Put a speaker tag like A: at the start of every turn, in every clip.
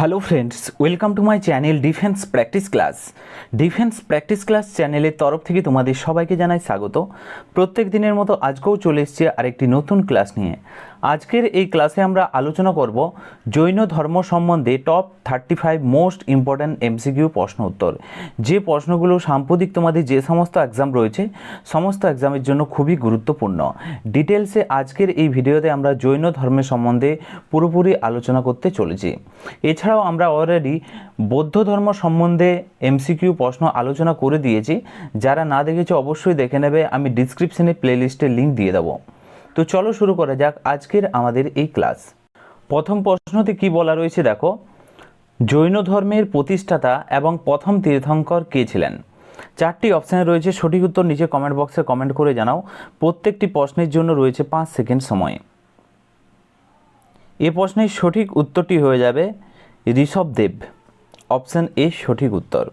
A: Hello friends, welcome to my channel defence practice class চ্যানেলের তরফ থেকে তোমাদের সবাইকে জানাই স্বাগত। প্রত্যেক দিনের মতো আজকেও চলে এসেছি আরেকটি নতুন ক্লাস নিয়ে। আজকের এই ক্লাসে আমরা আলোচনা করব জৈন ধর্ম সম্বন্ধে টপ 35 মোস্ট ইম্পর্ট্যান্ট এমসিকিউ প্রশ্ন উত্তর। যে প্রশ্নগুলো সাম্প্রতিক তোমাদের যে সমস্ত এক্সাম রয়েছে সমস্ত এক্সামের জন্য খুবই গুরুত্বপূর্ণ। ডিটেলসে আজকের এই ভিডিওতে আমরা জৈন ধর্মের সম্বন্ধে পুরোপুরি আলোচনা করতে চলেছি। এছাড়াও আমরা অলরেডি বৌদ্ধ ধর্ম সম্বন্ধে এমসিকিউ প্রশ্ন আলোচনা করে দিয়েছি। যারা না দেখেছে অবশ্যই দেখে নেবে, আমি ডিসক্রিপশনে প্লেলিস্টের লিঙ্ক দিয়ে দেবো। তো চলো শুরু করা যাক আজকের আমাদের এই ক্লাস। প্রথম প্রশ্নতে কি বলা রয়েছে দেখো, জৈন ধর্মের প্রতিষ্ঠাতা এবং প্রথম তীর্থঙ্কর কে ছিলেন? চারটি অপশানে রয়েছে, সঠিক উত্তর নিচে কমেন্ট বক্সে কমেন্ট করে জানাও। প্রত্যেকটি প্রশ্নের জন্য রয়েছে 5 সেকেন্ড সময়। এ প্রশ্নের সঠিক উত্তরটি হয়ে যাবে ঋষভদেব। অপশান এ সঠিক উত্তর।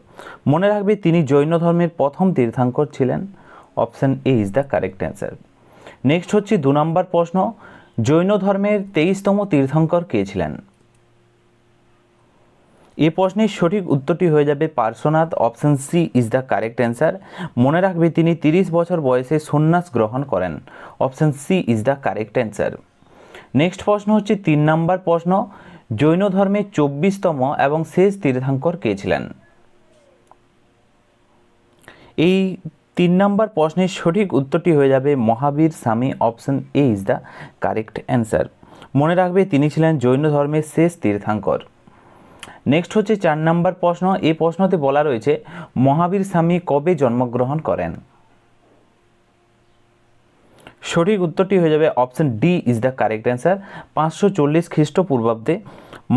A: মনে রাখবে তিনি জৈন ধর্মের প্রথম তীর্থঙ্কর ছিলেন। Option A is the correct answer. Next হচ্ছে 2 নম্বর প্রশ্ন, জৈন ধর্মের 23তম তীর্থঙ্কর কে ছিলেন? এই প্রশ্নের সঠিক উত্তরটি হয়ে যাবে Parshvanath. Option C is the correct answer. মনে রাখবে তিনি 30 বছর বয়সে সন্ন্যাস গ্রহণ করেন। Option C is the correct answer. Next প্রশ্ন হচ্ছে 3 নম্বর প্রশ্ন, জৈন ধর্মের 24তম এবং শেষ তীর্থঙ্কর কে ছিলেন? এই 3 নম্বর প্রশ্নের সঠিক উত্তরটি হয়ে যাবে মহাবীর স্বামী। Option A is the correct answer. মনে রাখবে তিনি ছিলেন জৈন ধর্মের শেষ তীর্থঙ্কর। নেক্সট হচ্ছে 4 নম্বর প্রশ্ন। এই প্রশ্নতে বলা রয়েছে মহাবীর স্বামী কবে জন্মগ্রহণ করেন? সঠিক উত্তরটি হয়ে যাবে option D is the correct answer. 540 খ্রিস্টপূর্বাব্দে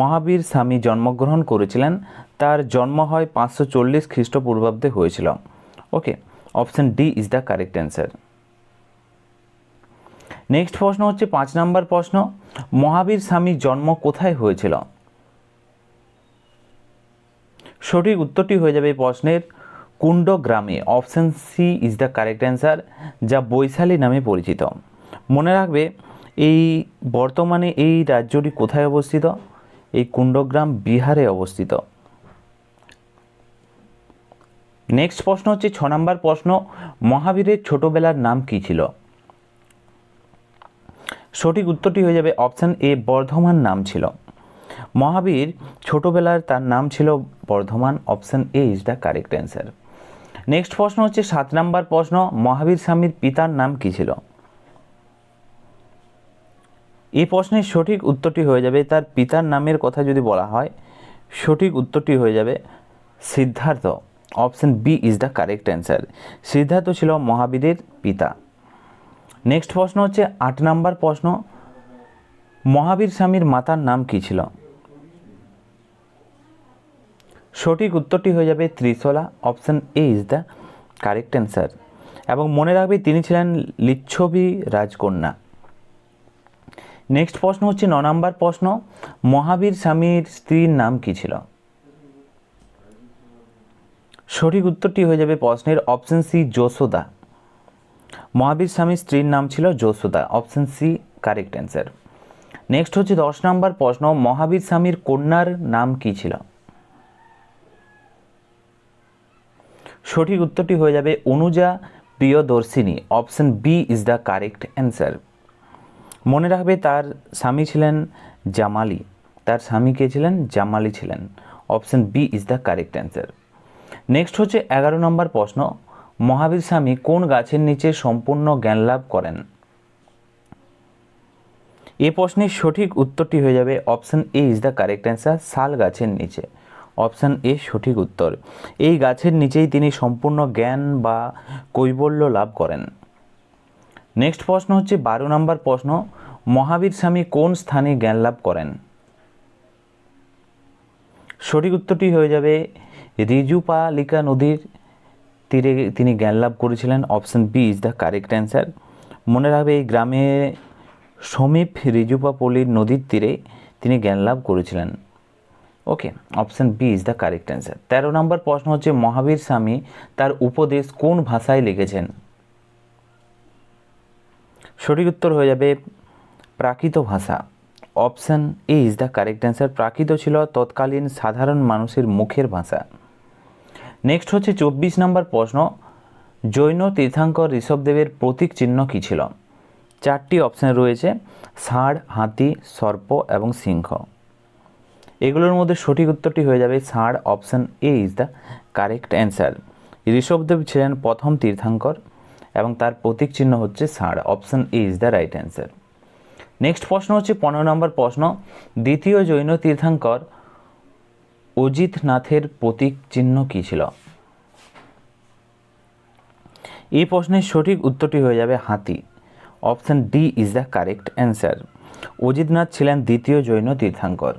A: মহাবীর স্বামী জন্মগ্রহণ করেছিলেন। তার জন্ম হয় 540 খ্রিস্টপূর্বাব্দে হয়েছিল। Okay, option D is the correct answer. Next প্রশ্ন হচ্ছে 5 নম্বর প্রশ্ন, মহাবীর স্বামীর জন্ম কোথায় হয়েছিল? সঠিক উত্তরটি হয়ে যাবে এই প্রশ্নের কুণ্ড গ্রামে। Option C is the correct answer, যা বৈশালী নামে পরিচিত। মনে রাখবে এই বর্তমানে এই রাজ্যটি কোথায় অবস্থিত? এই কুণ্ডগ্রাম বিহারে অবস্থিত। নেক্সট প্রশ্ন হচ্ছে 6 নম্বর প্রশ্ন, মহাবীরের ছোটবেলার নাম কি ছিল? সঠিক উত্তরটি হয়ে যাবে অপশন এ বর্ধমান নাম ছিল। মহাবীর ছোটবেলার তার নাম ছিল Bardhaman. Option A is the correct answer. Next প্রশ্ন হচ্ছে 7 নম্বর প্রশ্ন, মহাবীর স্বামীর পিতার নাম কি ছিল? এই প্রশ্নের সঠিক উত্তরটি হয়ে যাবে, তার পিতার নামের কথা যদি বলা হয় সঠিক উত্তরটি হয়ে যাবে Siddhartha. Option B is the correct answer. Siddhartha ছিল মহাবীরের পিতা। নেক্সট প্রশ্ন হচ্ছে 8 নম্বর প্রশ্ন, মহাবীর স্বামীর মাতার নাম কি ছিল? সঠিক উত্তরটি হয়ে যাবে Trishala. Option A is the correct answer. এবং মনে রাখবে তিনি ছিলেন লিচ্ছবি রাজকন্যা। নেক্সট প্রশ্ন হচ্ছে 9 নম্বর প্রশ্ন, মহাবীর স্বামীর স্ত্রীর নাম কি ছিল? সঠিক উত্তরটি হয়ে যাবে প্রশ্নের অপশন সি যশোদা। মহাবীর স্বামীর স্ত্রীর নাম ছিল Yashoda. Option C correct answer. Next হচ্ছে 10 নম্বর প্রশ্ন, মহাবীর স্বামীর কন্যার নাম কি ছিল? সঠিক উত্তরটি হয়ে যাবে Anuja Priyadarshini. Option B is the correct answer. মনে রাখবে তার স্বামী ছিলেন জামালি। তার স্বামী কে ছিলেন? জামালি ছিলেন। Option B is the correct answer. Next হচ্ছে 11 নম্বর প্রশ্ন, মহাবীর স্বামী কোন গাছের নিচে সম্পূর্ণ জ্ঞান লাভ করেন? এই প্রশ্নের সঠিক উত্তরটি হয়ে যাবে option A is the correct answer, শাল গাছের নিচে। অপশন এ সঠিক উত্তর। এই গাছের নিচেই তিনি সম্পূর্ণ জ্ঞান বা কৈবল্য লাভ করেন। নেক্সট প্রশ্ন হচ্ছে 12 নম্বর প্রশ্ন, মহাবীর স্বামী কোন স্থানে জ্ঞান লাভ করেন? সঠিক উত্তরটি হয়ে যাবে ঋজুপালিকা নদীর তীরে তিনি জ্ঞান লাভ করেছিলেন। Option B is the correct answer. মনে রাখবে এই গ্রামে সমীপ ঋজুপাপল্লীর নদীর তীরে তিনি জ্ঞান লাভ করেছিলেন। Okay, option B is the correct answer. 13 নম্বর প্রশ্ন হচ্ছে মহাবীর স্বামী তার উপদেশ কোন ভাষায় লিখেছেন? সঠিক উত্তর হয়ে যাবে প্রাকৃত ভাষা। Option A is the correct answer. Prakrit ছিল তৎকালীন সাধারণ মানুষের মুখের ভাষা। নেক্সট হচ্ছে 24 নম্বর প্রশ্ন, জৈন তীর্থঙ্কর ঋষভদেবের প্রতীক চিহ্ন কী ছিল? 4টি অপশান রয়েছে, ষাঁড়, হাতি, সর্প এবং সিংহ। এগুলোর মধ্যে সঠিক উত্তরটি হয়ে যাবে ষাঁড়। Option A is the correct answer. Rishabhdev ছিলেন প্রথম তীর্থঙ্কর এবং তার প্রতীক চিহ্ন হচ্ছে ষাঁড়। Option A is the right answer. Next প্রশ্ন হচ্ছে 15 নম্বর প্রশ্ন, দ্বিতীয় জৈন তীর্থঙ্কর অজিতনাথের প্রতীক চিহ্ন কী ছিল? এই প্রশ্নের সঠিক উত্তরটি হয়ে যাবে হাতি। Option D is the correct answer. Ajitnath ছিলেন দ্বিতীয় জৈন তীর্থঙ্কর।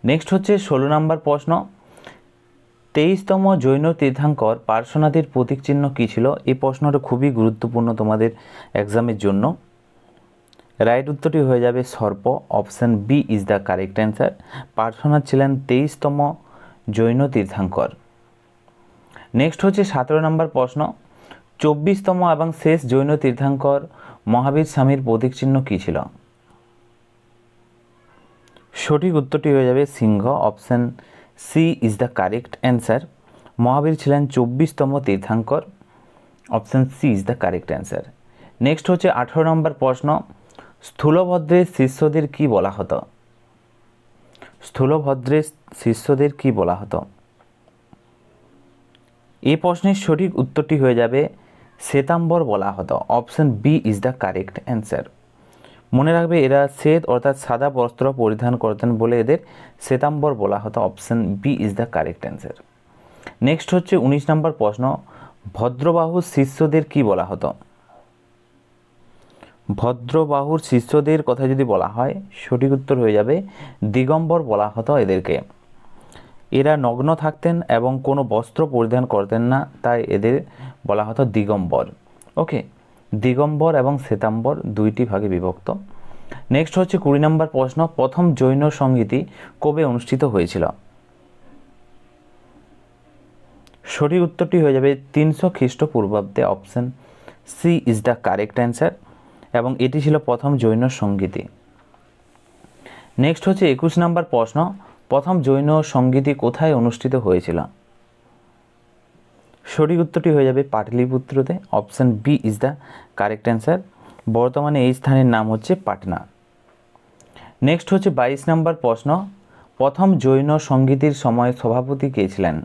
A: নেক্সট হচ্ছে 16 নম্বর প্রশ্ন, 23তম জৈন তীর্থঙ্কর পার্শ্বনাথের প্রতীক চিহ্ন কী ছিল? এই প্রশ্নটা খুবই গুরুত্বপূর্ণ তোমাদের এক্সামের জন্য। রাইট উত্তরটি হয়ে যাবে সর্প। Option B is the correct answer. Parshvanath ছিলেন 23তম জৈন তীর্থঙ্কর। নেক্সট হচ্ছে 17 নম্বর প্রশ্ন, 24তম এবং শেষ জৈন তীর্থঙ্কর মহাবীর স্বামীর প্রতীক চিহ্ন কী ছিল? সঠিক উত্তরটি হয়ে যাবে সিংহ। Option C is the correct answer. Mahavir ছিলেন 24তম তীর্থঙ্কর। Option C is the correct answer. Next হচ্ছে 18 নম্বর প্রশ্ন, স্থূলভদ্রের শিষ্যদের কি বলা হতো? স্থূলভদ্রের শিষ্যদের কি বলা হতো? এই প্রশ্নের সঠিক উত্তরটি হয়ে যাবে শ্বেতাম্বর বলা হতো। Option B is the correct answer. মনে রাখবে এরা শ্বেত অর্থাৎ সাদা বস্ত্র পরিধান করতেন বলে এদের শ্বেতাম্বর বলা হতো। Option B is the correct answer. Next হচ্ছে 19 নম্বর প্রশ্ন, ভদ্রবাহুর শিষ্যদের কি বলা হতো? ভদ্রবাহুর শিষ্যদের কথা যদি বলা হয়, সঠিক উত্তর হয়ে যাবে দিগম্বর বলা হতো এদেরকে। এরা নগ্ন থাকতেন এবং কোনো বস্ত্র পরিধান করতেন না, তাই এদের বলা হতো দিগম্বর। ওকে, দিগম্বর এবং শ্বেতাম্বর দুইটি ভাগে বিভক্ত। নেক্সট হচ্ছে 20 নম্বর প্রশ্ন, প্রথম জৈন সংগীতি কবে অনুষ্ঠিত হয়েছিল? সঠিক উত্তরটি হয়ে যাবে 300 খ্রিস্টপূর্বাব্দে। Option C is the correct answer এবং এটি ছিল প্রথম জৈন সংগীতি। নেক্সট হচ্ছে 21 নম্বর প্রশ্ন, প্রথম জৈন সংগীতি কোথায় অনুষ্ঠিত হয়েছিল? সঠিক উত্তরটি হয়ে যাবে পাটলিপুত্রতে। Option B is the correct answer. বর্তমানে এই স্থানের নাম হচ্ছে পাটনা। নেক্সট হচ্ছে 22 নম্বর প্রশ্ন, প্রথম জৈন সংগীতির সময় সভাপতি কে ছিলেন?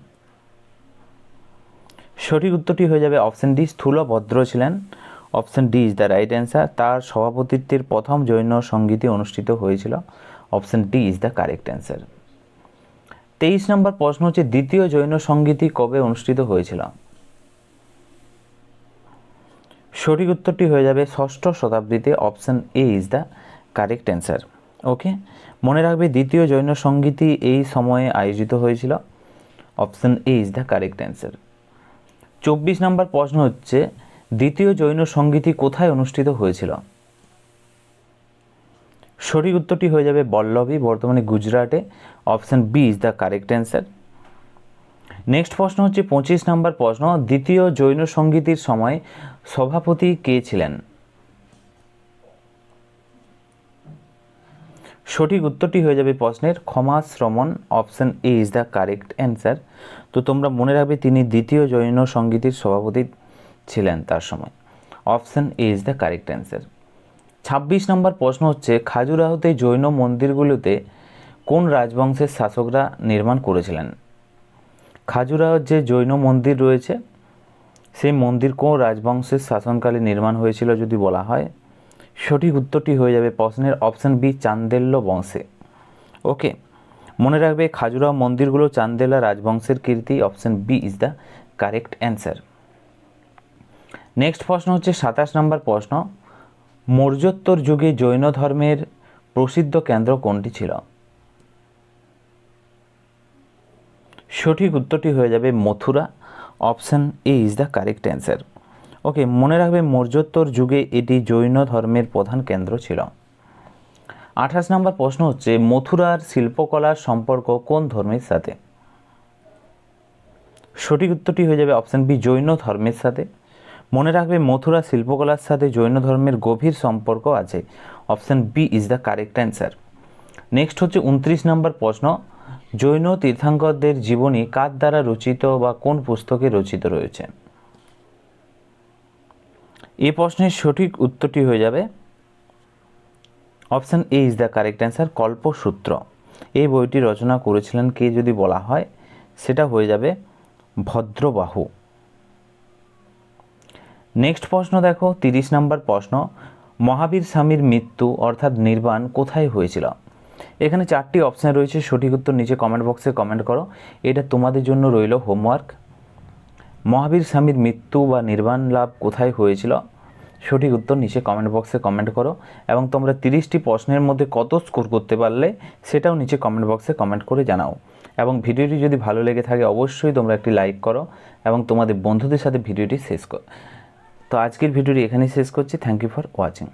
A: সঠিক উত্তরটি হয়ে যাবে অপশান ডি, স্থূলভদ্র ছিলেন। Option D is the right answer. তার সভাপতিত্বের প্রথম জৈন সংগীতি অনুষ্ঠিত হয়েছিল। Option D is the correct answer. 23 নম্বর প্রশ্ন হচ্ছে, দ্বিতীয় জৈন সংগীতি কবে অনুষ্ঠিত হয়েছিল? সঠিক উত্তরটি হয়ে যাবে 6ষ্ঠ শতাব্দীতে। Option A is the correct answer. Okay, মনে রাখবে দ্বিতীয় জৈন সংগীতি এই সময়ে আয়োজিত হয়েছিল। Option A is the correct answer. 24 নম্বর প্রশ্ন হচ্ছে, দ্বিতীয় জৈন সংগীতি কোথায় অনুষ্ঠিত হয়েছিল? সঠিক উত্তরটি হয়ে যাবে বল্লভী, বর্তমানে গুজরাটে। Option B is the correct answer. Next প্রশ্ন হচ্ছে 25 নম্বর প্রশ্ন, দ্বিতীয় জৈন সংগীতির সময় সভাপতি কে ছিলেন? সঠিক উত্তরটি হয়ে যাবে প্রশ্নের Kshamashramana. Option A is the correct answer. তো তোমরা মনে রাখবে তিনি দ্বিতীয় জৈন সংগীতির সভাপতি ছিলেন তার সময়। Option A is the correct answer. 26 নম্বর প্রশ্ন হচ্ছে, খাজুরাহোতে জৈন মন্দিরগুলোতে কোন রাজবংশের শাসকরা নির্মাণ করেছিলেন? খাজুরাহোর যে জৈন মন্দির রয়েছে সেই মন্দির কোন রাজবংশের শাসনকালে নির্মাণ হয়েছিল যদি বলা হয়, সঠিক উত্তরটি হয়ে যাবে প্রশ্নের অপশান বি, চান্দেল্য বংশে। ওকে, মনে রাখবে খাজুরাহো মন্দিরগুলো চান্দেলা রাজবংশের কীর্তি। Option B is the correct answer. Next প্রশ্ন হচ্ছে 27 নম্বর প্রশ্ন, মৌর্যোত্তর যুগে জৈন ধর্মের প্রসিদ্ধ কেন্দ্র কোনটি ছিল? সঠিক উত্তরটি হয়ে যাবে Mathura. Option A is the correct answer. Okay, মনে রাখবে মৌর্যোত্তর যুগে এটি জৈন ধর্মের প্রধান কেন্দ্র ছিল। 28 নম্বর প্রশ্ন হচ্ছে, মথুরার শিল্পকলার সম্পর্ক কোন ধর্মের সাথে? সঠিক উত্তরটি হয়ে যাবে অপশান বি, জৈন ধর্মের সাথে। মনে রাখবে মথুরা শিল্পকলার সাথে জৈন ধর্মের গভীর সম্পর্ক আছে। Option B is the correct answer. Next হচ্ছে 29 নম্বর প্রশ্ন, জৈন তীর্থঙ্করদের জীবনী কার দ্বারা রচিত বা কোন পুস্তকে রচিত রয়েছে? এই প্রশ্নের সঠিক উত্তরটি হয়ে যাবে option A is the correct answer, Kalpasutra. এই বইটি রচনা করেছিলেন কে যদি বলা হয়, সেটা হয়ে যাবে ভদ্রবাহু। নেক্সট প্রশ্ন দেখো 30 নম্বর প্রশ্ন, মহাবীর স্বামীর মৃত্যু অর্থাৎ নির্বাণ কোথায় হয়েছিল? এখানে 4টি অপশান রয়েছে, সঠিক উত্তর নিচে কমেন্ট বক্সে কমেন্ট করো, এটা তোমাদের জন্য রইল হোমওয়ার্ক। মহাবীর স্বামীর মৃত্যু বা নির্বাণ লাভ কোথায় হয়েছিল? সঠিক উত্তর নিচে কমেন্ট বক্সে কমেন্ট করো, এবং তোমরা 30টি প্রশ্নের মধ্যে কত স্কোর করতে পারলে সেটাও নিচে কমেন্ট বক্সে কমেন্ট করে জানাও। এবং ভিডিওটি যদি ভালো লেগে থাকে অবশ্যই তোমরা একটি লাইক করো এবং তোমাদের বন্ধুদের সাথে ভিডিওটি শেষ করো। তো আজকের ভিডিওটি এখানেই শেষ করছি। Thank you for watching.